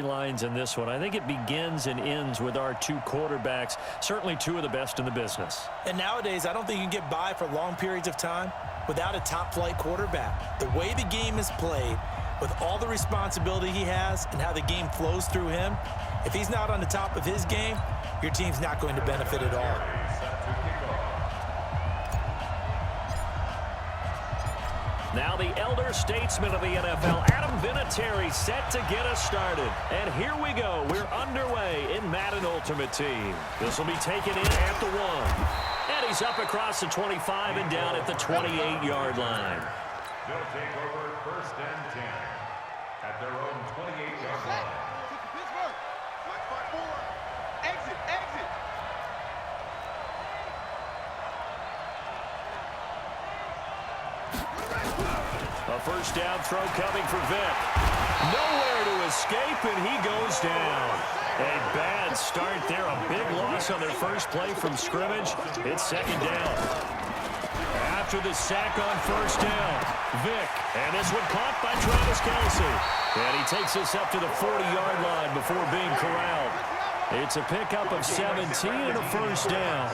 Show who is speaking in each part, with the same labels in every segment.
Speaker 1: storylines in this one. I think it begins and ends with our two quarterbacks, certainly two of the best in the business.
Speaker 2: And nowadays, I don't think you can get by for long periods of time without a top-flight quarterback. The way the game is played, with all the responsibility he has and how the game flows through him, if he's not on the top of his game, your team's not going to benefit at all.
Speaker 1: Now the elder statesman of the NFL, Adam Vinatieri, set to get us started. And here we go. We're underway in Madden Ultimate Team. This will be taken in at the 1. And he's up across the 25 and down at the 28-yard line.
Speaker 3: They'll take over 1st and 10 at their own 28-yard line.
Speaker 1: A first down throw coming for Vic. Nowhere to escape, and he goes down. A bad start there. A big loss on their first play from scrimmage. It's 2nd down. After the sack on 1st down, Vic. And this one caught by Travis Kelce. And he takes us up to the 40-yard line before being corralled. It's a pickup of 17 and a 1st down.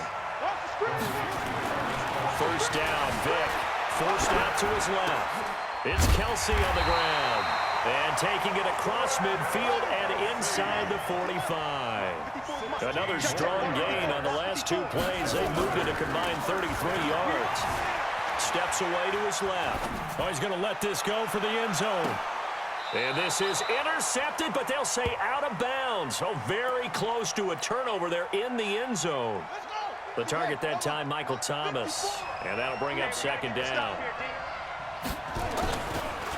Speaker 1: 1st down, Vic. Forced out to his left. It's Kelce on the ground. And taking it across midfield and inside the 45. Another strong gain on the last 2 plays. They moved it a combined 33 yards. Steps away to his left. Oh, he's going to let this go for the end zone. And this is intercepted, but they'll say out of bounds. So very close to a turnover there in the end zone. The target that time, Michael Thomas. And that'll bring up 2nd down.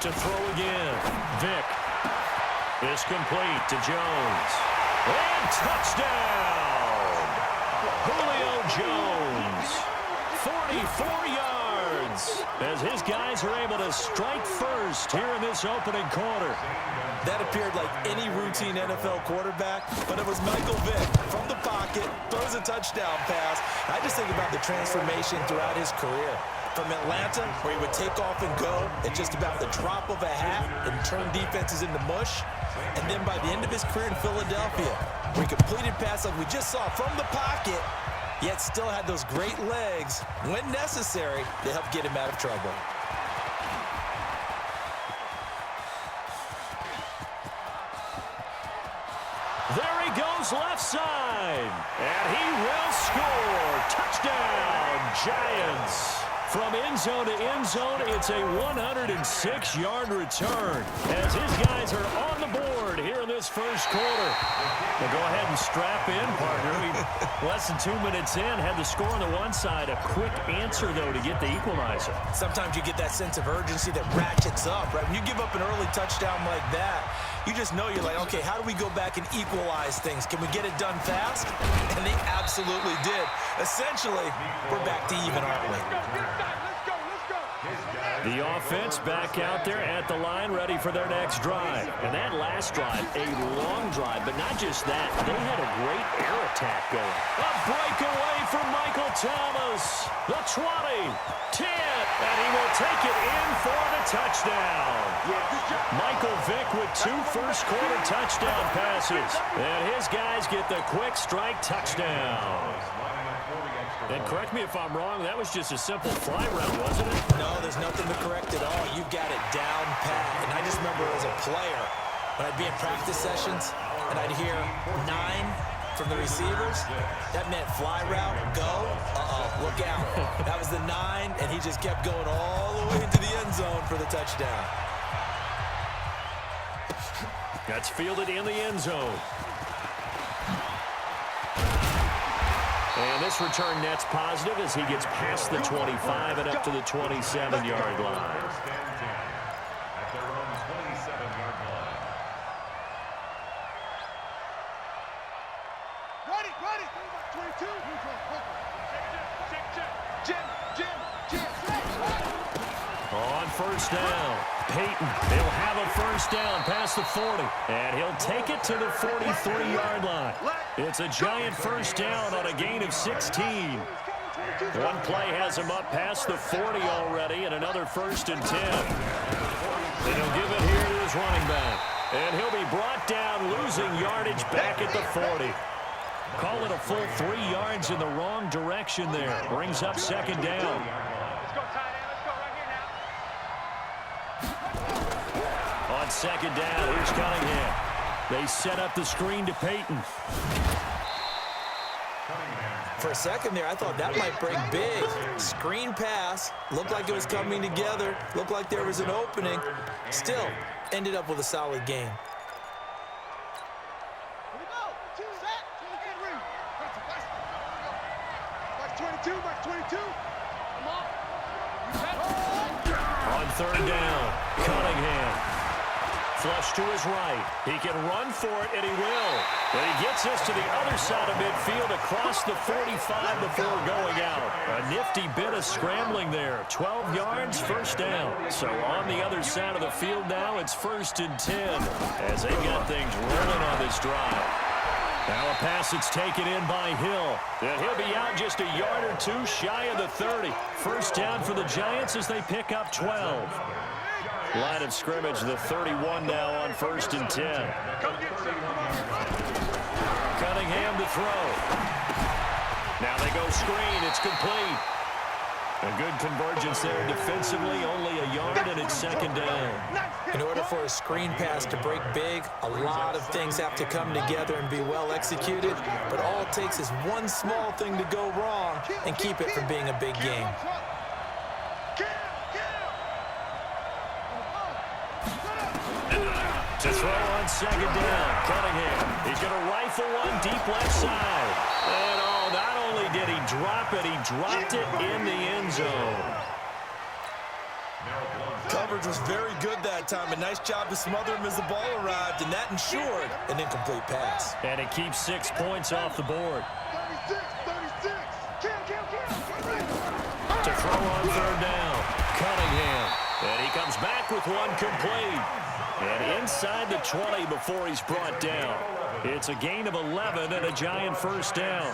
Speaker 1: To throw again, Vic. This complete to Jones. And touchdown! Julio Jones. 44 yards. As his guys are able to strike first here in this opening quarter.
Speaker 2: That appeared like any routine NFL quarterback, but it was Michael Vick from the pocket, throws a touchdown pass. I just think about the transformation throughout his career. From Atlanta, where he would take off and go at just about the drop of a hat and turn defenses into mush. And then by the end of his career in Philadelphia, where he completed passes like we just saw from the pocket, yet still had those great legs, when necessary, to help get him out of trouble.
Speaker 1: There he goes left side. And he will score. Touchdown, Giants. From end zone to end zone, it's a 106-yard return as his guys are on the board here in this first quarter. Well, go ahead and strap in, partner. Less than 2 minutes in, had the score on the one side. A quick answer, though, to get the equalizer.
Speaker 2: Sometimes you get that sense of urgency that ratchets up, right? When you give up an early touchdown like that, you just know you're like, okay, how do we go back and equalize things? Can we get it done fast? And they absolutely did. Essentially, we're back to even, aren't we?
Speaker 1: The offense back out there at the line, ready for their next drive. And that last drive, a long drive, but not just that. They had a great air attack going. A breakaway from Michael Thomas. The 20, 10, and he will take it in for the touchdown. Michael Vick with 2 first-quarter touchdown passes. And his guys get the quick strike touchdown. And correct me if I'm wrong, that was just a simple fly route, wasn't it?
Speaker 2: No, there's nothing to correct at all. You've got it down pat. And I just remember as a player, when I'd be in practice sessions, and I'd hear 9 from the receivers, that meant fly route, go, look out. That was the 9, and he just kept going all the way into the end zone for the touchdown.
Speaker 1: That's fielded in the end zone. And this return net's positive as he gets past the 25 and up to the 27-yard line.
Speaker 3: At their own 27-yard line.
Speaker 4: Ready. 22. Jim.
Speaker 1: On first down, Peyton, he'll have a first down past the 40, and he'll take it to the 43-yard line. It's a giant first down on a gain of 16. One play has him up past the 40 already, and another 1st and 10. And he'll give it here to his running back. And he'll be brought down, losing losing yardage back at the 40. Call it a full 3 yards in the wrong direction there. Brings up second down.
Speaker 4: Let's go, tight end. Let's go right here now.
Speaker 1: On second down, here's Cunningham. They set up the screen to Peyton.
Speaker 2: For a second there, I thought that might break big. Screen pass. Looked like it was coming together. Looked like there was an opening. Still, ended up with a solid game.
Speaker 4: Here we go. Two, set, and read. Mark 22, Mark 22. Come on.
Speaker 1: On third down, Cunningham. Flush to his right. He can run for it, and he will. But he gets us to the other side of midfield across the 45 before going out. A nifty bit of scrambling there. 12 yards, first down. So on the other side of the field now, it's 1st and 10 as they got things rolling on this drive. Now a pass that's taken in by Hill. And he'll be out just a yard or two shy of the 30. First down for the Giants as they pick up 12. Line of scrimmage, the 31 now on 1st and 10. Cunningham to throw. Now they go screen. It's complete. A good convergence there defensively. Only a yard, and it's second down.
Speaker 2: In order for a screen pass to break big, a lot of things have to come together and be well executed. But all it takes is one small thing to go wrong and keep it from being a big game.
Speaker 1: To throw on second down, Cunningham. He's going to rifle one deep left side. And not only did he drop it, he dropped it in the end zone.
Speaker 2: Coverage was very good that time. A nice job to smother him as the ball arrived, and that ensured an incomplete pass.
Speaker 1: And it keeps 6 points off the board.
Speaker 4: 36. Kill.
Speaker 1: To throw on third down, Cunningham. And he comes back with one complete. And inside the 20 before he's brought down. It's a gain of 11 and a Giant first down.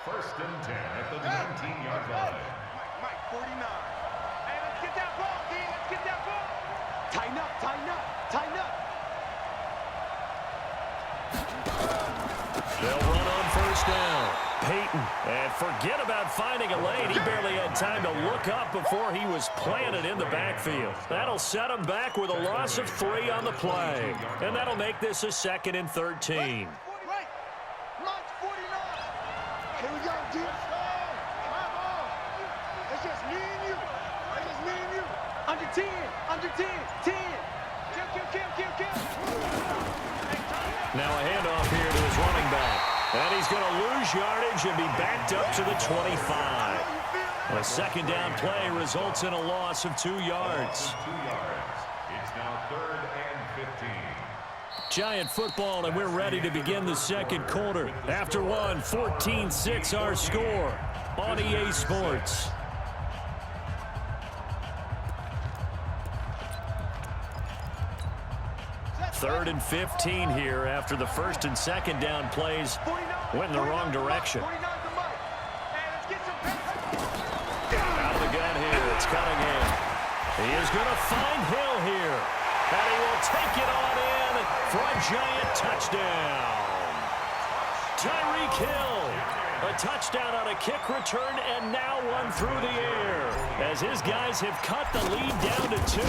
Speaker 3: First and 10 at the 19-yard line.
Speaker 4: Mike, 49. Hey, let's get that ball, D. Let's get that ball. Tighten up.
Speaker 1: They'll run on first down. Peyton. And forget about finding a lane. He barely had time to look up before he was planted in the backfield. That'll set him back with a loss of 3 on the play. And that'll make this a 2nd and 13.
Speaker 4: Right. Mike, 49. Here we go, D. It's just me and you. Under 10. 10. Kill.
Speaker 1: Now a handoff here to his running back. And he's going to lose yardage and be backed up to the 25. A second down play results in a loss of 2 yards.
Speaker 3: It's now 3rd and 15.
Speaker 1: Giant football, and we're ready to begin the second quarter. After one, 14-6 our score on EA Sports. Third and 15 here after the first and second down plays went in the wrong direction. Out of the gun here, it's Cunningham. He is going to find Hill here. And he will take it on in for a Giant touchdown. Tyreek Hill. A touchdown on a kick return and now one through the air as his guys have cut the lead down to 2.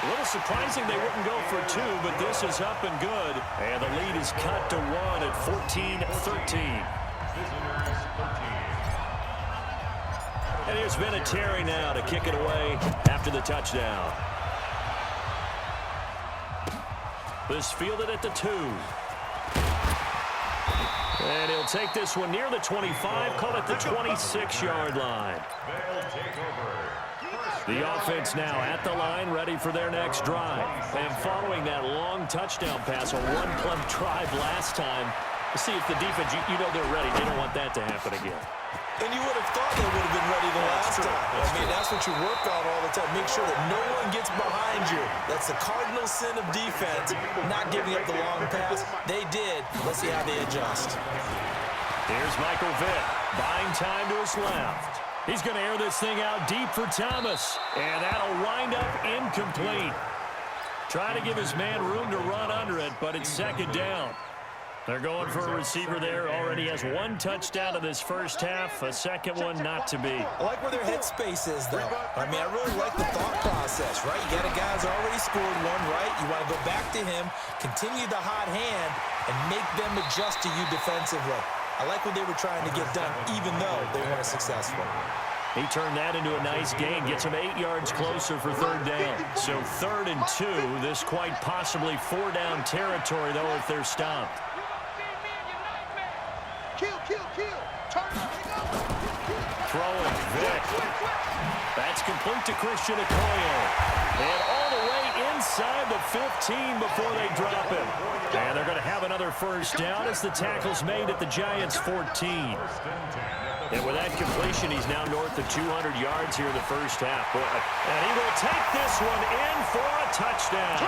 Speaker 1: A little surprising they wouldn't go for 2, but this is up and good. And the lead is cut to 1 at 14-13. And here's Vinatieri now to kick it away after the touchdown. This fielded at the 2. And he'll take this one near the 25, call it the 26-yard line. The offense now at the line, ready for their next drive. And following that long touchdown pass, a one-play drive last time, see if the defense, you know they're ready. They don't want that to happen again.
Speaker 2: And you would have thought they would have been ready the last time. I mean, that's what you work on all the time. Make sure that no one gets behind you. That's the cardinal sin of defense, not giving up the long pass. They did. Let's see how they adjust.
Speaker 1: Here's Michael Vick, buying time to his left. He's going to air this thing out deep for Thomas, and that'll wind up incomplete. Trying to give his man room to run under it, but it's second down. They're going for a receiver there. Already has one touchdown in this first half. A second one not to be.
Speaker 2: I like where their headspace is, though. I mean, I really like the thought process, right? You got a guy who's already scored one, right? You want to go back to him, continue the hot hand, and make them adjust to you defensively. I like what they were trying to get done, even though they weren't successful.
Speaker 1: He turned that into a nice gain, gets him 8 yards closer for third down. So 3rd and 2, this quite possibly 4-down territory, though, if they're stopped. Throwing, Vic. That's complete to Christian Okoye. And all the way inside the 15 before they drop him. And they're going to have another first down as the tackle's made at the Giants' 14. And with that completion, he's now north of 200 yards here in the first half. And he will take this one in for a touchdown.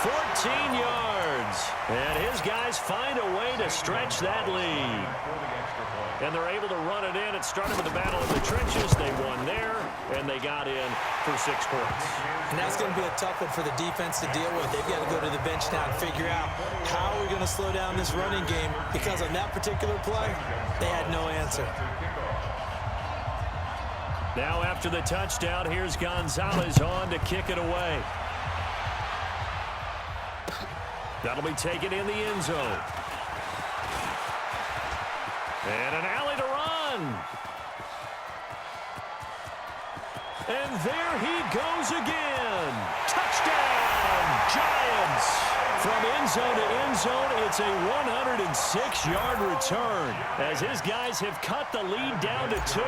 Speaker 1: 14 yards. And his guys find a way to stretch that lead. And they're able to run it in. It started with the battle of the trenches. They won there, and they got in for 6 points.
Speaker 2: And that's going to be a tough one for the defense to deal with. They've got to go to the bench now and figure out how we're going to slow down this running game, because on that particular play, they had no answer.
Speaker 1: Now after the touchdown, here's Gonzalez on to kick it away. That'll be taken in the end zone. And an alley to run. And there he goes again. Touchdown, Giants. From end zone to end zone, it's a 106-yard return as his guys have cut the lead down to 2.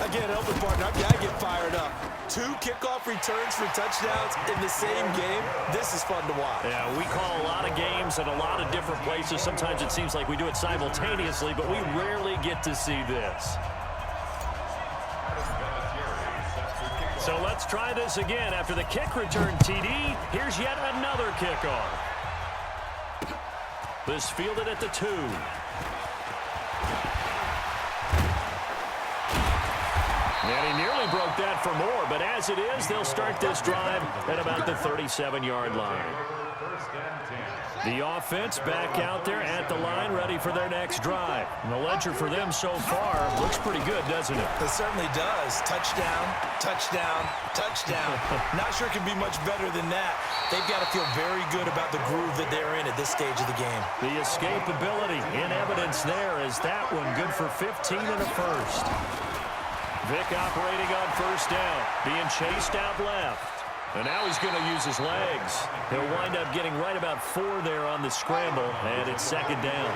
Speaker 2: Again, help the partner. I've got to get fired up. 2 kickoff returns for touchdowns in the same game. This is fun to watch.
Speaker 1: Yeah, we call a lot of games at a lot of different places. Sometimes it seems like we do it simultaneously, but we rarely get to see this. So let's try this again. After the kick return TD, here's yet another kickoff. This fielded at the 2. And he nearly broke that for more, but as it is, they'll start this drive at about the 37-yard line. The offense back out there at the line, ready for their next drive. And the ledger for them so far looks pretty good, doesn't it?
Speaker 2: It certainly does. Touchdown, touchdown, touchdown. Not sure it can be much better than that. They've got to feel very good about the groove that they're in at this stage of the game.
Speaker 1: The escapability in evidence there is that one good for 15 and a first. Vic operating on first down, being chased out left. And now he's going to use his legs. He'll wind up getting right about 4 there on the scramble, and it's second down.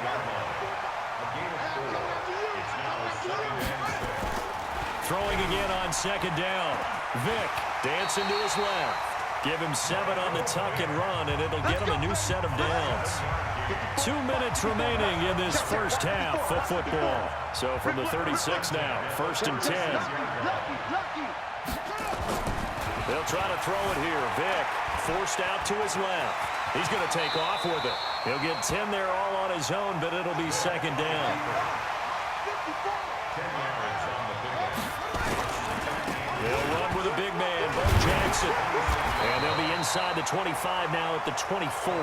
Speaker 1: Throwing again on second down. Vic dancing to his left. Give him 7 on the tuck and run, and it'll get him a new set of downs. 2 minutes remaining in this first half of football. So from the 36 now, 1st and 10. They'll try to throw it here. Vic forced out to his left. He's going to take off with it. He'll get 10 there all on his own, but it'll be second down. They'll run with a big man, Bo Jackson. And they'll be inside the 25 now at the 24.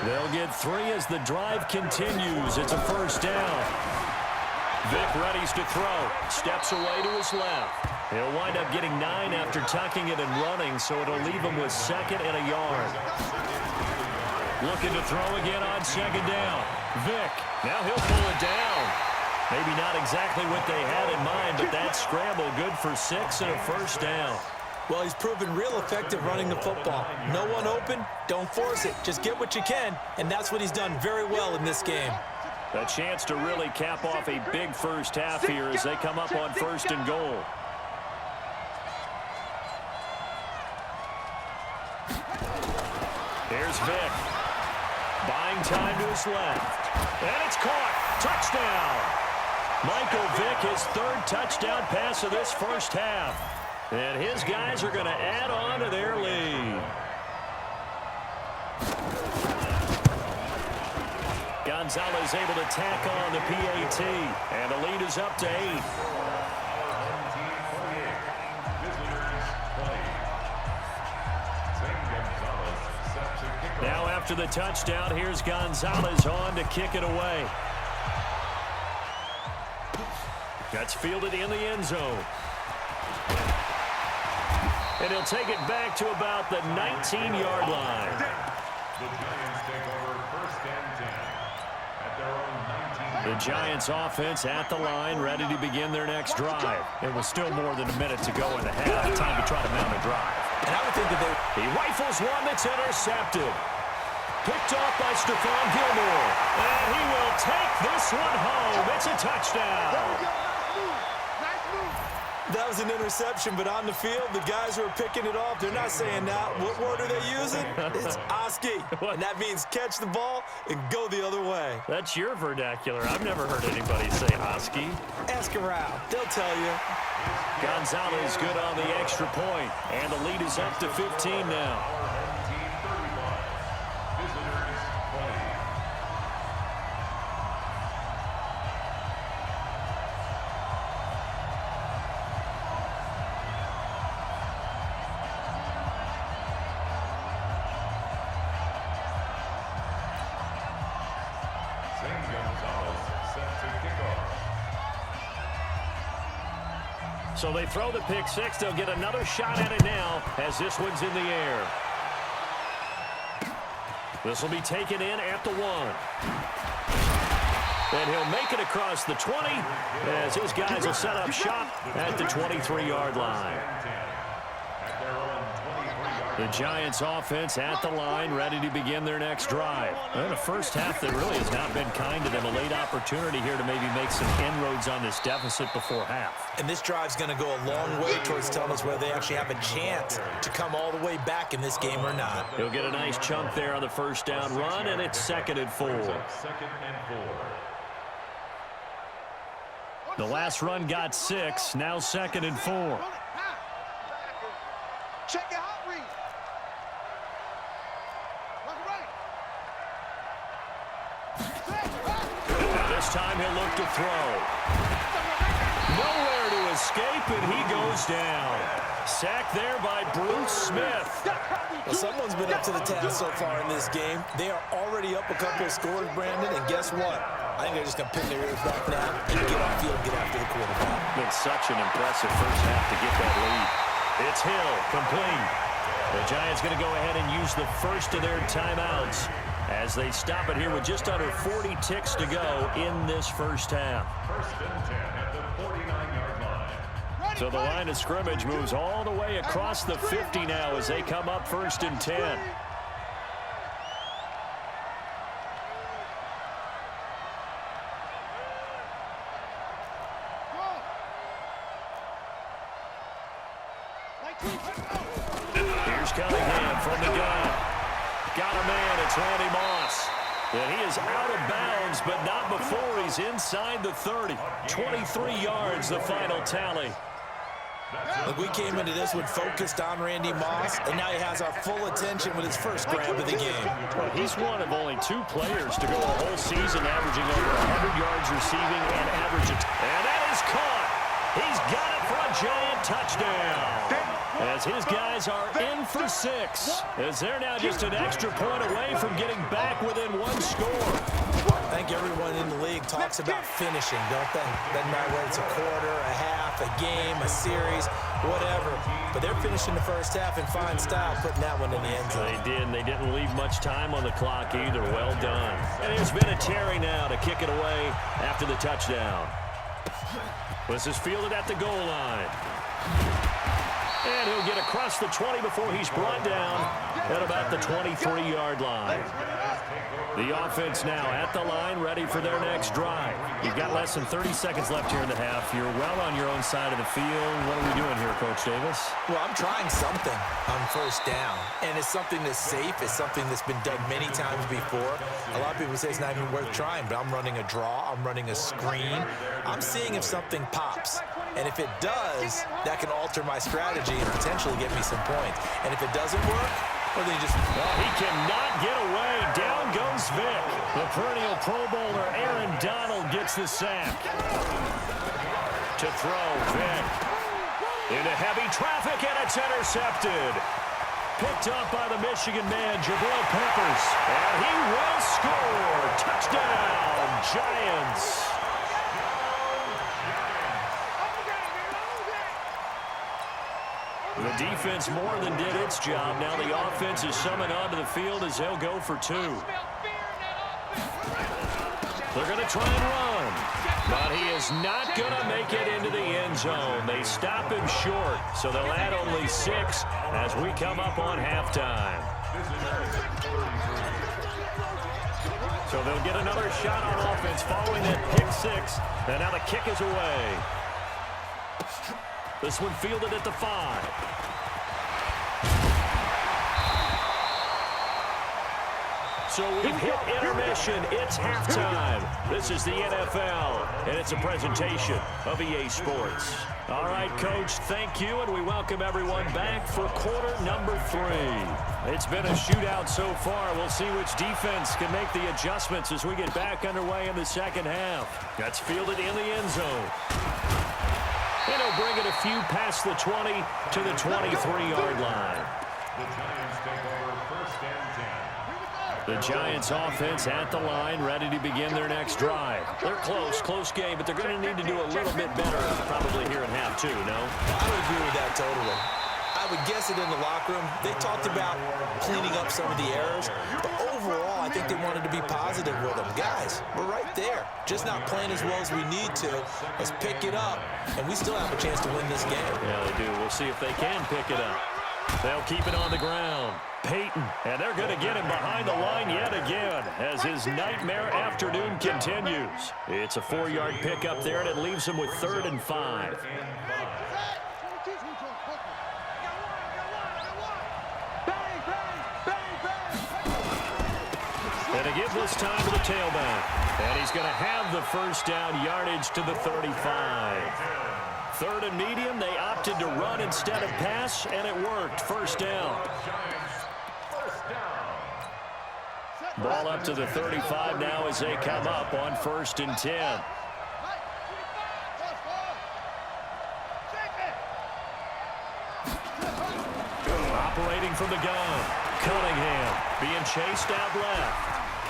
Speaker 1: They'll get 3 as the drive continues. It's a first down. Vic readies to throw. Steps away to his left. He'll wind up getting 9 after tucking it and running, so it'll leave him with 2nd and a yard. Looking to throw again on second down. Vic, now he'll pull it down. Maybe not exactly what they had in mind, but that scramble good for 6 and a first down.
Speaker 2: Well, he's proven real effective running the football. No one open, don't force it. Just get what you can, and that's what he's done very well in this game.
Speaker 1: A chance to really cap off a big first half here as they come up on 1st and goal. Here's Vic. Buying time to his left. And it's caught. Touchdown. Michael Vick, his 3rd touchdown pass of this first half. And his guys are going to add on to their lead. Gonzalez able to tack on the PAT. And the lead is up to 8. Now after the touchdown, here's Gonzalez on to kick it away. That's fielded in the end zone. And he'll take it back to about the 19-yard line.
Speaker 3: The Giants take over first and 10 at their own 19.
Speaker 1: The Giants offense at the line, ready to begin their next drive. It was still more than a minute to go in the half. Time to try to mount a drive.
Speaker 2: And I would think that
Speaker 1: he rifles one that's intercepted. Picked off by Stephon Gilmore. And he will take this one home. It's a touchdown.
Speaker 2: That was an interception, but on the field, the guys who are picking it off, they're not saying that. What word are they using? It's Oski. And that means catch the ball and go the other way.
Speaker 1: That's your vernacular. I've never heard anybody say Oski.
Speaker 2: Ask around. They'll tell you.
Speaker 1: Gonzalez good on the extra point. And the lead is up to 15 now. So they throw the pick six. They'll get another shot at it now as this one's in the air. This will be taken in at the 1. And he'll make it across the 20 as his guys will set up shop at the 23-yard line. The Giants offense at the line, ready to begin their next drive. In a first half that really has not been kind to them. A late opportunity here to maybe make some inroads on this deficit before half.
Speaker 2: And this drive's going to go a long way towards telling us whether they actually have a chance to come all the way back in this game or not.
Speaker 1: He'll get a nice chunk there on the first down run, and it's 2nd and 4. The last run got 6, now 2nd and 4.
Speaker 4: Check your hot read.
Speaker 1: This time he'll look to throw. Nowhere to escape, and he goes down. Sacked there by Bruce Smith.
Speaker 2: Well, someone's been up to the task so far in this game. They are already up a couple of scores, Brandon, and guess what? I think they're just going to pin their ears back now and get off field and get after the quarterback.
Speaker 1: Been such an impressive first half to get that lead. It's Hill, complete. The Giants going to go ahead and use the first of their timeouts as they stop it here with just under 40 ticks to go in this first half.
Speaker 3: First and 10 at the 49-yard line.
Speaker 1: So the line of scrimmage moves all the way across the 50 now as they come up 1st and 10. Here's Cunningham from the gun. Got a man, it's Randy Moss. And he is out of bounds, but not before he's inside the 30. 23 yards, the final tally.
Speaker 2: Look, we came into this one focused on Randy Moss, and now he has our full attention with his first grab of the game.
Speaker 1: Well, he's one of only 2 players to go a whole season averaging over 100 yards receiving and average. And that is caught. He's got it for a giant touchdown. As his guys are in for 6. As they're now just an extra point away from getting back within 1 score.
Speaker 2: I think everyone in the league talks about finishing, don't they? Doesn't matter whether it's a quarter, a half, a game, a series, whatever. But they're finishing the first half in fine style, putting that one in the end zone.
Speaker 1: They did, and they didn't leave much time on the clock either. Well done. And here's Vinatieri now to kick it away after the touchdown. This is fielded at the goal line. And he'll get across the 20 before he's brought down at about the 23-yard line. The offense now at the line, ready for their next drive. You've got less than 30 seconds left here in the half. You're well on your own side of the field. What are we doing here, Coach Davis?
Speaker 2: Well, I'm trying something on first down, and it's something that's safe. It's something that's been done many times before. A lot of people say it's not even worth trying, but I'm running a draw. I'm running a screen. I'm seeing if something pops. And if it does, that can alter my strategy and potentially get me some points. And if it doesn't work, well, then you just...
Speaker 1: Well, he cannot get away. Down goes Vic. The perennial Pro Bowler Aaron Donald gets the sack. To throw, Vic. Into heavy traffic, and it's intercepted. picked up by the Michigan man, Jabril Peppers. And he will score. Touchdown, Giants. The defense more than did its job. Now the offense is summoned onto the field as they'll go for two. They're going to try and run. But he is not going to make it into the end zone. They stop him short, so they'll add only 6 as we come up on halftime. So they'll get another shot on offense following that pick 6. And now the kick is away. This one fielded at the 5. So we've hit intermission. It's halftime. This is the NFL, and it's a presentation of EA Sports. All right, Coach, thank you, and we welcome everyone back for quarter number 3. It's been a shootout so far. We'll see which defense can make the adjustments as we get back underway in the second half. That's fielded in the end zone. And he'll bring it a few past the 20 to the 23-yard line.
Speaker 3: The Giants take over first and 10.
Speaker 1: The Giants offense at the line, ready to begin their next drive. They're close game, but they're going to need to do a little bit better probably here in half 2, no?
Speaker 2: I would agree with that totally. I would guess it in the locker room. They talked about cleaning up some of the errors, but overall, I think they wanted to be positive with them. Guys, we're right there. Just not playing as well as we need to. Let's pick it up, and we still have a chance to win this game.
Speaker 1: Yeah, they do. We'll see if they can pick it up. They'll keep it on the ground. Peyton, and they're going to get him behind the line yet again as his nightmare afternoon continues. It's a 4-yard pickup there, and it leaves him with 3rd and 5. And to give this time to the tailback. And he's going to have the first down yardage to the 35. 3rd and medium, they opted to run instead of pass, and it worked. First down. Ball up to the 35 now as they come up on 1st and 10. Operating from the gun. Cunningham being chased out left.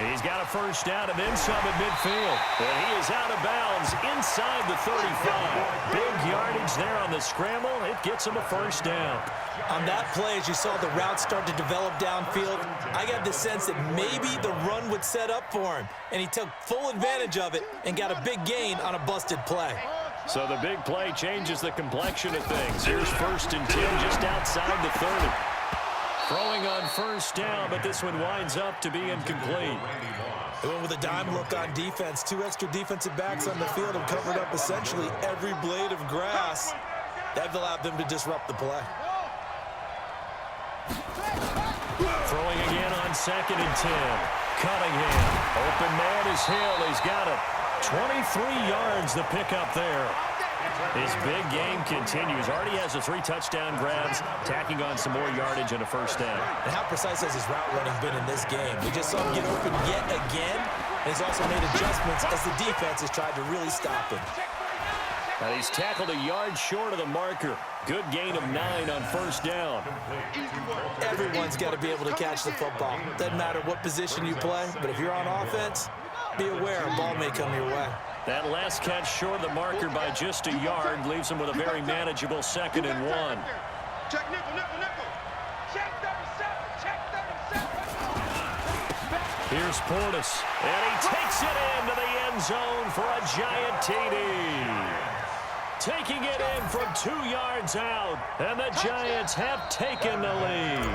Speaker 1: He's got a first down and then some at midfield. And he is out of bounds inside the 35. Big yardage there on the scramble. It gets him a first down.
Speaker 2: On that play, as you saw the route start to develop downfield, I got the sense that maybe the run would set up for him. And he took full advantage of it and got a big gain on a busted play.
Speaker 1: So the big play changes the complexion of things. Here's 1st and 10 just outside the 30. Throwing on first down, but this one winds up to be incomplete.
Speaker 2: They went with a dime look on defense. 2 extra defensive backs on the field and covered up essentially every blade of grass. That allowed them to disrupt the play.
Speaker 1: Throwing again on 2nd and 10. Cunningham. Open man is Hill. He's got it. 23 yards the pickup there. His big game continues. Already has the 3 touchdown grabs, tacking on some more yardage and a first down.
Speaker 2: And how precise has his route running been in this game? We just saw him get open yet again. And he's also made adjustments as the defense has tried to really stop him.
Speaker 1: And he's tackled a yard short of the marker. Good gain of 9 on first down.
Speaker 2: Everyone's got to be able to catch the football. Doesn't matter what position you play, but if you're on offense, be aware a ball may come your way.
Speaker 1: That last catch short of the marker by just a yard leaves him with a very manageable 2nd and 1.
Speaker 4: Check nickel, nickel, nickel. Check 37, check 37.
Speaker 1: Here's Portis, and he takes it into the end zone for a giant TD. Taking it in from 2 yards out, and the Giants have taken the lead.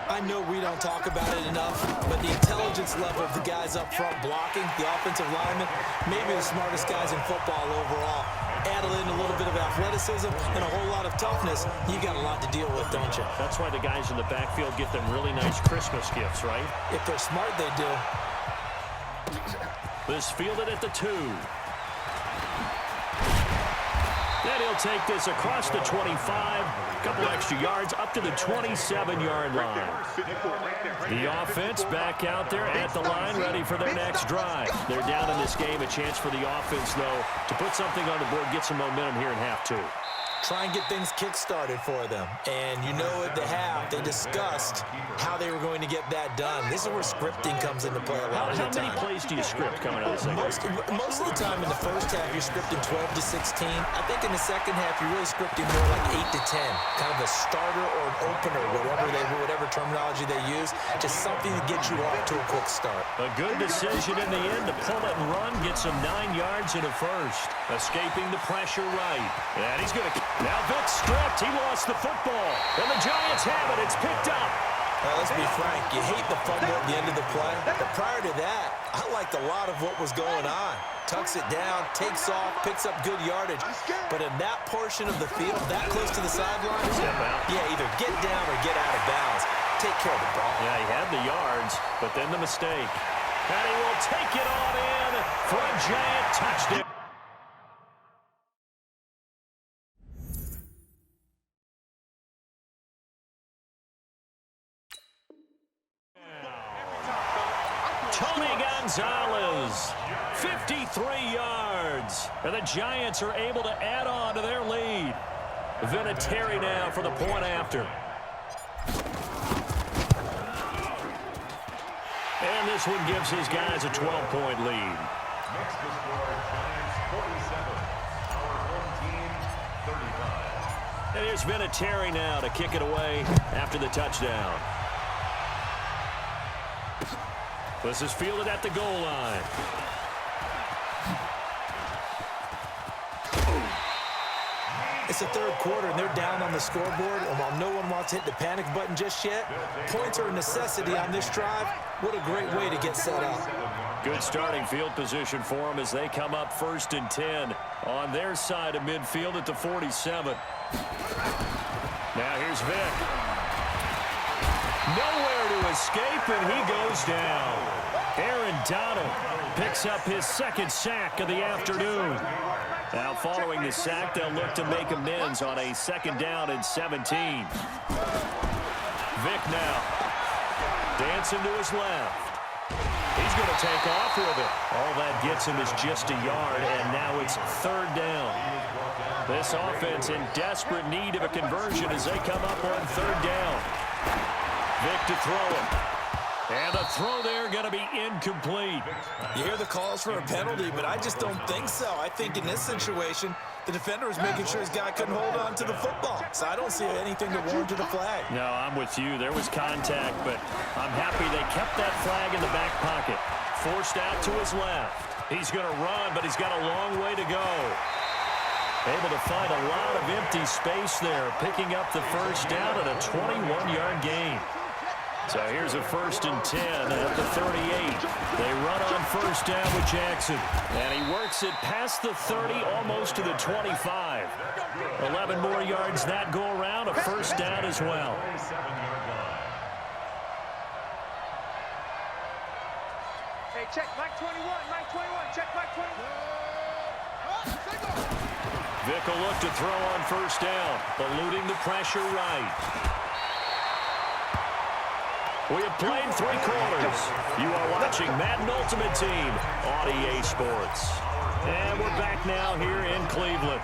Speaker 2: I know we don't talk about it enough, but the intelligence level of the guys up front blocking, the offensive linemen, maybe the smartest guys in football overall. Add in a little bit of athleticism and a whole lot of toughness, you got a lot to deal with, don't you?
Speaker 1: That's why the guys in the backfield get them really nice Christmas gifts, right?
Speaker 2: If they're smart, they do.
Speaker 1: This fielded at the 2. Then he'll take this across the 25, a couple extra yards up to the 27-yard line. The offense back out there at the line, ready for their next drive. They're down in this game, a chance for the offense, though, to put something on the board, get some momentum here in half 2.
Speaker 2: try and get things kick-started for them. And you know at the half, they discussed how they were going to get that done. This is where scripting comes into play a lot of the time.
Speaker 1: How many plays do you script coming out of the second?
Speaker 2: Most of the time in the first half, you're scripting 12 to 16. I think in the second half, you're really scripting more like 8 to 10. Kind of a starter or an opener, whatever terminology they use. Just something to get you off to a quick start.
Speaker 1: A good decision in the end to pull it and run. Gets him 9 yards and a first. Escaping the pressure right. And he's going to... Now Vic stripped. He lost the football. And the Giants have it. It's picked up.
Speaker 2: Well, let's be frank. You hate the fumble at the end of the play. But prior to that, I liked a lot of what was going on. Tucks it down, takes off, picks up good yardage. But in that portion of the field, that close to the sideline, yeah, either get down or get out of bounds. Take care of the ball.
Speaker 1: Yeah, he had the yards, but then the mistake. And he will take it on in for a Giant touchdown. Tony Gonzalez, 53 yards. And the Giants are able to add on to their lead. Vinatieri now for the point after. And this one gives his guys a 12-point lead.
Speaker 3: Next to score, Giants 47. Our home team 35.
Speaker 1: And here's Vinatieri now to kick it away after the touchdown. This is fielded at the goal line.
Speaker 2: It's the third quarter, and they're down on the scoreboard. And while no one wants to hit the panic button just yet, points are a necessity on this drive. What a great way to get set up.
Speaker 1: Good starting field position for them as they come up 1st and 10 on their side of midfield at the 47. Now here's Vic. Nowhere to escape, and he goes down. Aaron Donald picks up his second sack of the afternoon. Now following the sack, they'll look to make amends on a 2nd down and 17. Vic now dancing to his left. He's going to take off with it. All that gets him is just a yard, and now it's 3rd down. This offense in desperate need of a conversion as they come up on 3rd down. Vic to throw it. And the throw there going to be incomplete.
Speaker 2: You hear the calls for a penalty, but I just don't think so. I think in this situation, the defender was making sure his guy couldn't hold on to the football. So I don't see anything to warrant to the flag.
Speaker 1: No, I'm with you. There was contact, but I'm happy they kept that flag in the back pocket. Forced out to his left. He's going to run, but he's got a long way to go. Able to find a lot of empty space there, picking up the 1st down at a 21-yard gain. So here's a 1st and 10 at the 38. They run on 1st down with Jackson. And he works it past the 30, almost to the 25. 11 more yards that go around, a 1st down as well.
Speaker 4: Hey, check Mike 21, Mike 21, check Mike 21.
Speaker 1: Vic will look to throw on 1st down, eluding the pressure right. We have played 3 quarters. You are watching Madden Ultimate Team on EA Sports. And we're back now here in Cleveland.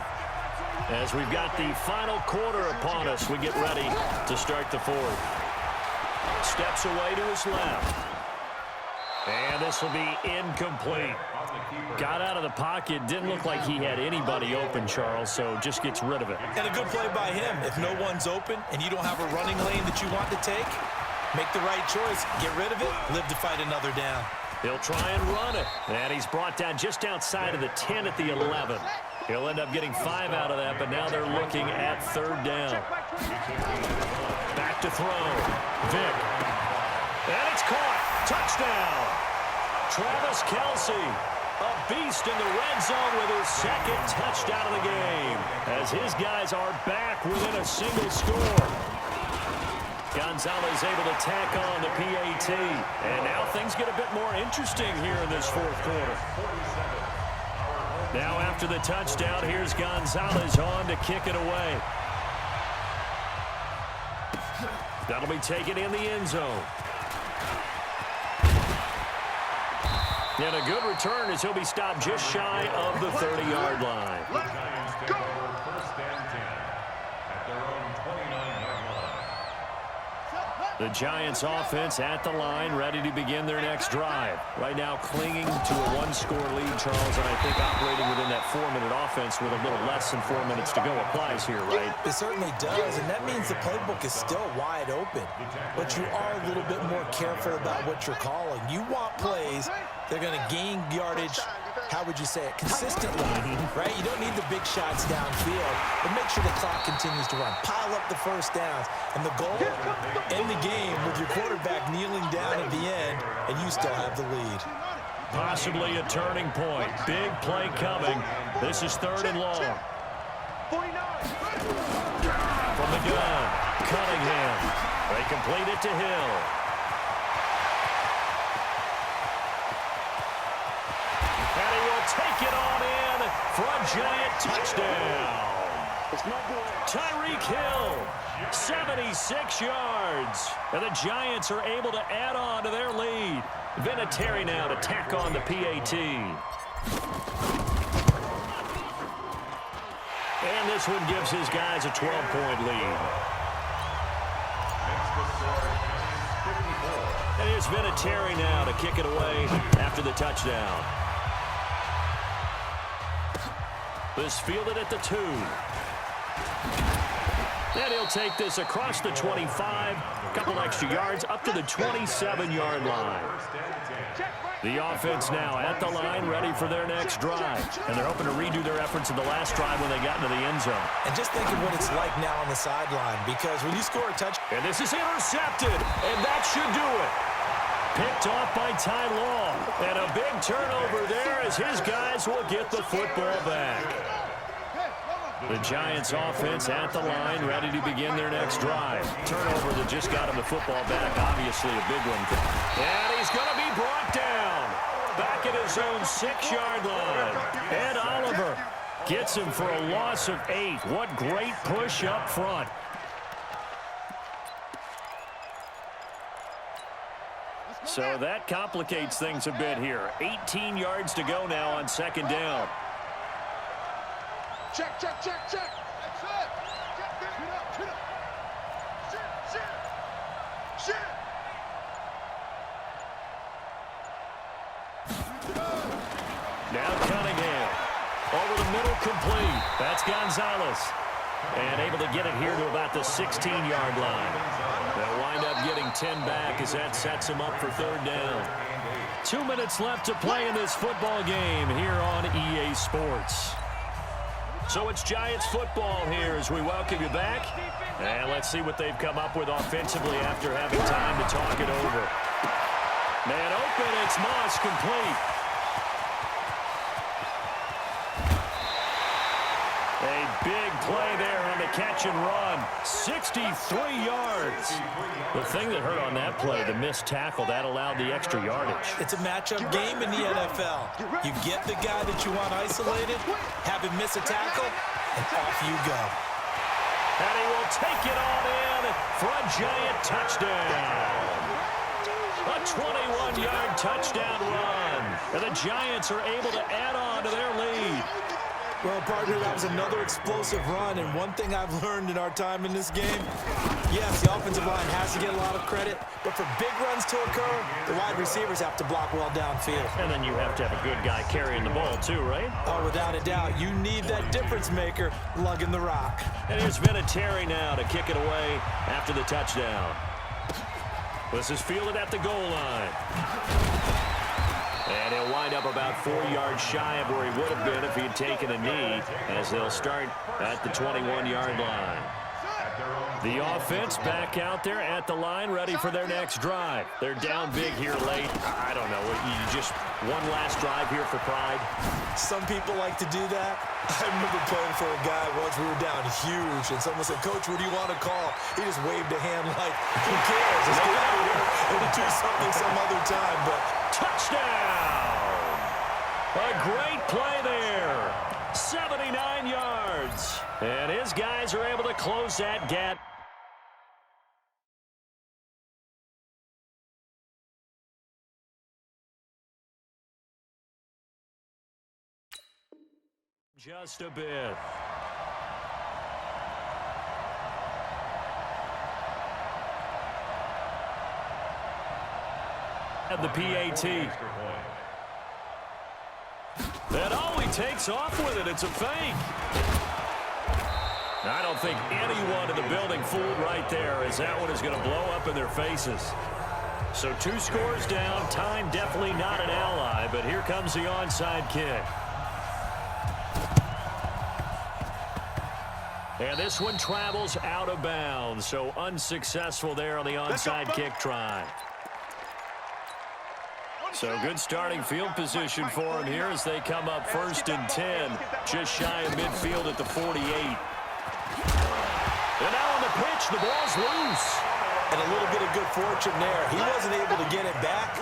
Speaker 1: As we've got the final quarter upon us, we get ready to start the 4th. Steps away to his left. And this will be incomplete. Got out of the pocket. Didn't look like he had anybody open, Charles, so just gets rid of it.
Speaker 2: And a good play by him. If no one's open and you don't have a running lane that you want to take, make the right choice. Get rid of it. Live to fight another down.
Speaker 1: He'll try and run it. And he's brought down just outside of the 10 at the 11. He'll end up getting 5 out of that, but now they're looking at 3rd down. Back to throw. Vic. And it's caught. Touchdown. Travis Kelce, a beast in the red zone with his 2nd touchdown of the game, as his guys are back within a single score. Gonzalez able to tack on the PAT. And now things get a bit more interesting here in this 4th quarter. Now after the touchdown, here's Gonzalez on to kick it away. That'll be taken in the end zone. And a good return as he'll be stopped just shy of the 30-yard line.
Speaker 3: Giants take over 1st and 10.
Speaker 1: The Giants offense at the line, ready to begin their next drive. Right now clinging to a one-score lead, Charles, and I think operating within that 4-minute offense with a little less than 4 minutes to go applies here, right?
Speaker 2: It certainly does, and that means the playbook is still wide open. But you are a little bit more careful about what you're calling. You want plays that are going to gain yardage, how would you say it, consistently, right? You don't need the big shots downfield, but make sure the clock continues to run. Pile up the first downs, and the goal, end the game with your quarterback kneeling down at the end, and you still have the lead.
Speaker 1: Possibly a turning point. Big play coming. This is 3rd and long.
Speaker 4: 49.
Speaker 1: From the gun, Cunningham. They complete it to Hill. And he will take it on in for a Giant touchdown. Tyreek Hill, 76 yards. And the Giants are able to add on to their lead. Vinatieri now to tack on the PAT. And this one gives his guys a 12-point lead. And here's Vinatieri now to kick it away after the touchdown. This fielded at the 2. And he'll take this across the 25, a couple extra yards, up to the 27-yard line. The offense now at the line, ready for their next drive. And they're hoping to redo their efforts in the last drive when they got into the end zone.
Speaker 2: And just think of what it's like now on the sideline, because when you score a touchdown.
Speaker 1: And this is intercepted, and that should do it. Picked off by Ty Law. And a big turnover there as his guys will get the football back. The Giants offense at the line, ready to begin their next drive. Turnover that just got him the football back, obviously a big one. And he's going to be brought down back at his own 6-yard line. Ed Oliver gets him for a loss of 8. What great push up front. So that complicates things a bit here. 18 yards to go now on 2nd down.
Speaker 4: Check, check, check, check. That's it. Check, chin up, chin up. Shit, shit, shit.
Speaker 1: Now Cunningham. Over the middle, complete. That's Gonzalez. And able to get it here to about the 16-yard line. They'll wind up getting 10 back as that sets him up for 3rd down. 2 minutes left to play in this football game here on EA Sports. So it's Giants football here as we welcome you back. And let's see what they've come up with offensively after having time to talk it over. Man open, it's Moss, complete. A big play there on the catch and run. 63 yards. The thing that hurt on that play, the missed tackle, that allowed the extra yardage.
Speaker 2: It's a matchup game in the NFL. You get the guy that you want isolated, have him miss a tackle, and off you go.
Speaker 1: And he will take it on in for a Giant touchdown. A 21-yard touchdown run. And the Giants are able to add on to their lead.
Speaker 2: Well, partner, that was another explosive run, and one thing I've learned in our time in this game, yes, the offensive line has to get a lot of credit, but for big runs to occur, the wide receivers have to block well downfield.
Speaker 1: And then you have to have a good guy carrying the ball too, right?
Speaker 2: Oh, without a doubt. You need that difference maker lugging the rock.
Speaker 1: And here's Vinatieri now to kick it away after the touchdown. This is fielded at the goal line. And he'll wind up about 4 yards shy of where he would have been if he had taken a knee, as they'll start at the 21-yard line. The offense back out there at the line, ready for their next drive. They're down big here late. I don't know. You just one last drive here for pride?
Speaker 2: Some people like to do that. I remember playing for a guy once. We were down huge, and someone said, "Coach, what do you want to call?" He just waved a hand like, who cares? Let's get out of here and do something some other time. But
Speaker 1: touchdown! A great play there. 79 yards. And his guys are able to close that gap. Just a bit. at the PAT. And he takes off with it. It's a fake. I don't think anyone in the building fooled right there, as that one is going to blow up in their faces. So 2 scores down. Time definitely not an ally, but here comes the onside kick. And this one travels out of bounds, so unsuccessful there on the onside kick try. So good starting field position for him here as they come up 1st and 10, just shy of midfield at the 48. And now on the pitch, the ball's loose.
Speaker 2: And a little bit of good fortune there. He wasn't able to get it back,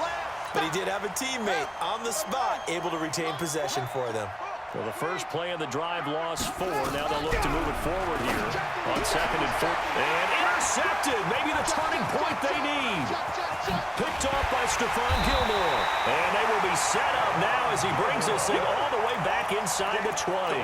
Speaker 2: but he did have a teammate on the spot able to retain possession for them.
Speaker 1: Well, the first play of the drive lost 4. Now they'll look to move it forward here on 2nd and 4. And intercepted. Maybe the turning point they need. Picked off by Stephon Gilmore. And they will be set up now as he brings this thing all the way back inside the 20.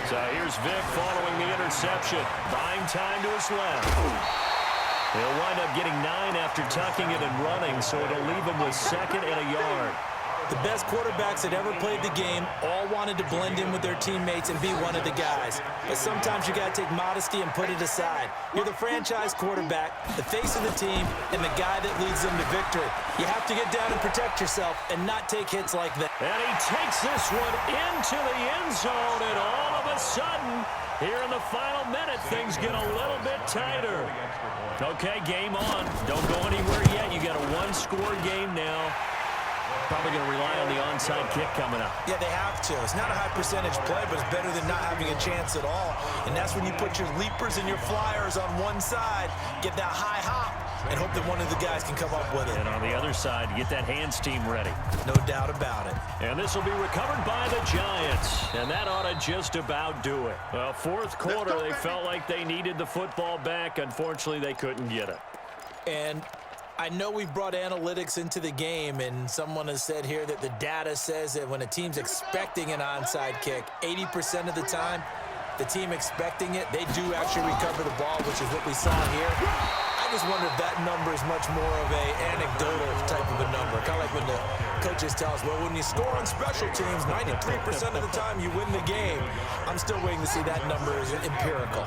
Speaker 1: So here's Vic following the interception. Buying time to his left. He'll wind up getting 9 after tucking it and running, so it'll leave him with 2nd and a yard.
Speaker 2: The best quarterbacks that ever played the game all wanted to blend in with their teammates and be one of the guys. But sometimes you got to take modesty and put it aside. You're the franchise quarterback, the face of the team, and the guy that leads them to victory. You have to get down and protect yourself and not take hits like that.
Speaker 1: And he takes this one into the end zone, and all of a sudden, here in the final minute, things get a little bit tighter. Okay, game on. Don't go anywhere yet. You got a 1-score game now. Probably going to rely on the onside kick coming up.
Speaker 2: Yeah, they have to. It's not a high percentage play, but it's better than not having a chance at all. And that's when you put your leapers and your flyers on one side, get that high hop, and hope that one of the guys can come up with it.
Speaker 1: And on the other side, get that hands team ready.
Speaker 2: No doubt about it.
Speaker 1: And this will be recovered by the Giants. And that ought to just about do it. Well, 4th quarter, they felt like they needed the football back. Unfortunately, they couldn't get it.
Speaker 2: And I know we've brought analytics into the game, and someone has said here that the data says that when a team's expecting an onside kick, 80% of the time, the team expecting it, they do actually recover the ball, which is what we saw here. I just wonder if that number is much more of a anecdotal type of a number. Kind of like when the coaches tell us, well, when you score on special teams, 93% of the time you win the game. I'm still waiting to see that number is empirical.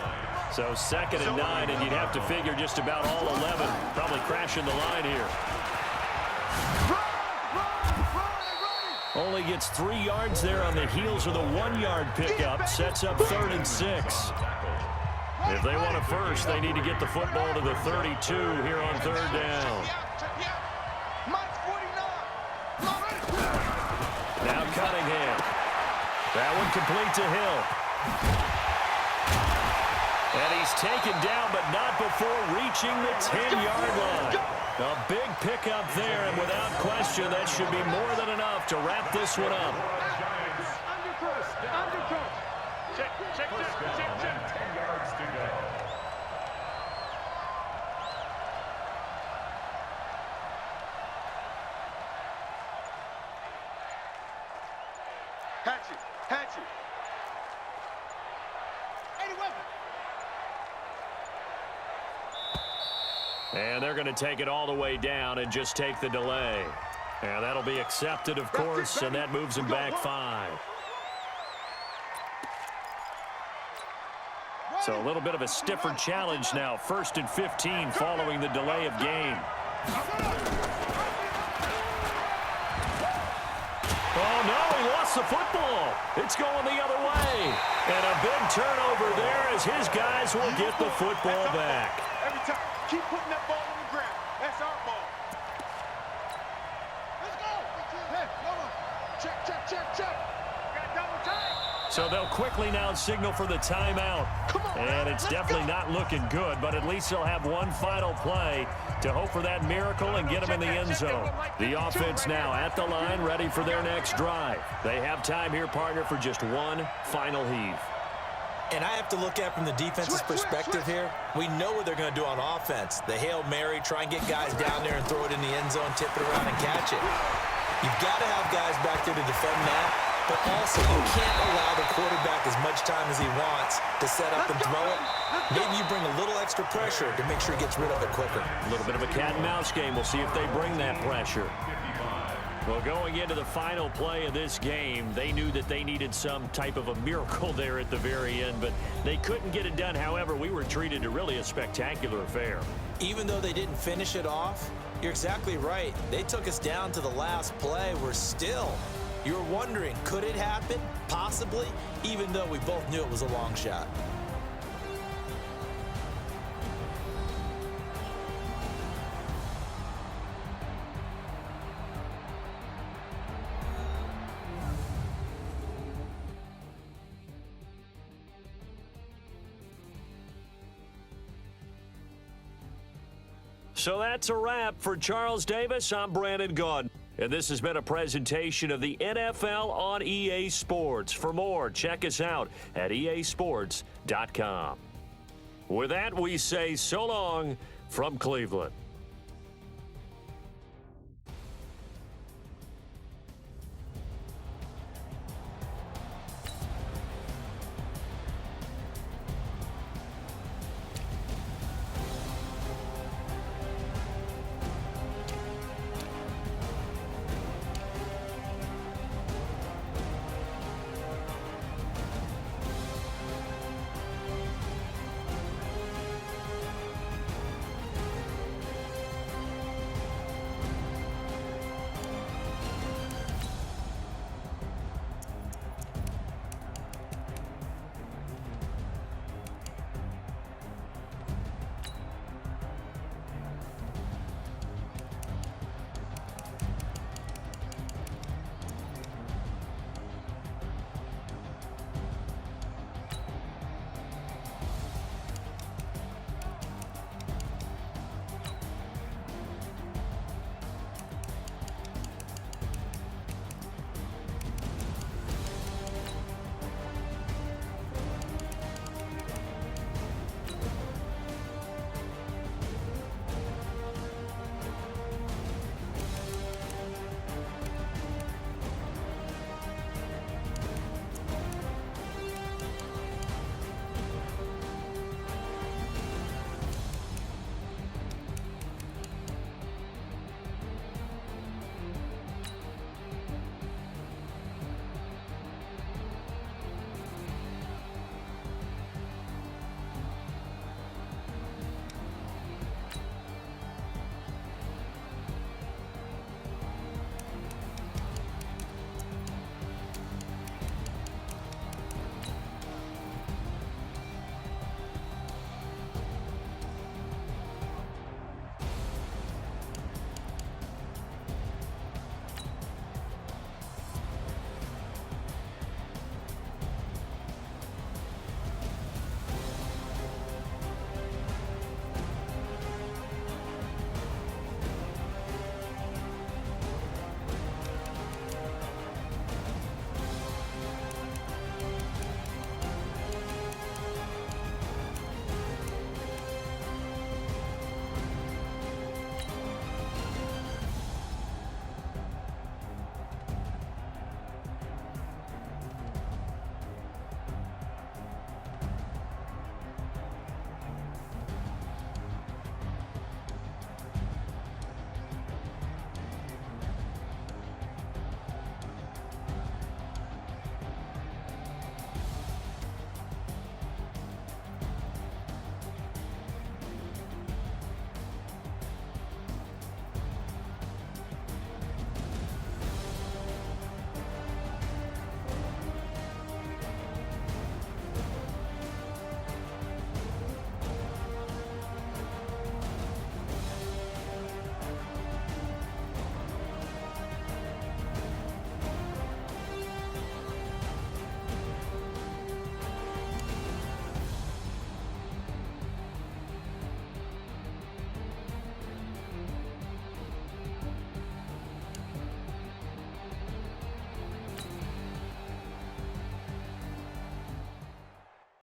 Speaker 1: So 2nd and 9, and you'd have to figure just about all 11 probably crashing the line here. Only gets 3 yards there on the heels of the 1-yard pickup. Sets up 3rd and 6. If they want a first, they need to get the football to the 32 here on 3rd down. Now Cunningham. That one complete to Hill. And he's taken down, but not before reaching the 10-yard line. A big pickup there, and without question, that should be more than enough to wrap this one up.
Speaker 3: Check. 10 yards to go.
Speaker 4: Hatchet. Any weapon.
Speaker 1: And they're going to take it all the way down and just take the delay. And that'll be accepted, of course, and that moves him back 5. So a little bit of a stiffer challenge now. 1st and 15 following the delay of game. Oh, no, he lost the football. It's going the other way. And a big turnover there as his guys will get the football back.
Speaker 4: Every time. Keep putting that ball on the ground. That's our ball. Let's go. Hey, come on. Check. Got double time.
Speaker 1: So they'll quickly now signal for the timeout. And it's definitely not looking good, but at least they'll have one final play to hope for that miracle and get them in the end zone. The offense now at the line, ready for their next drive. They have time here, partner, for just one final heave.
Speaker 2: And I have to look at from the defense's perspective here. We know what they're going to do on offense. The Hail Mary, try and get guys down there and throw it in the end zone, tip it around and catch it. You've got to have guys back there to defend that. but also you can't allow the quarterback as much time as he wants to set up and throw it. Maybe you bring a little extra pressure to make sure he gets rid of it quicker.
Speaker 1: A little bit of a cat and mouse game. We'll see if they bring that pressure. Well, going into the final play of this game, they knew that they needed some type of a miracle there at the very end, but they couldn't get it done. However, we were treated to really a spectacular affair.
Speaker 2: Even though they didn't finish it off, you're exactly right. They took us down to the last play. You're wondering, could it happen? Possibly, even though we both knew it was a long shot.
Speaker 1: So that's a wrap for Charles Davis. I'm Brandon Gaudin. And this has been a presentation of the NFL on EA Sports. For more, check us out at easports.com. With that, we say so long from Cleveland.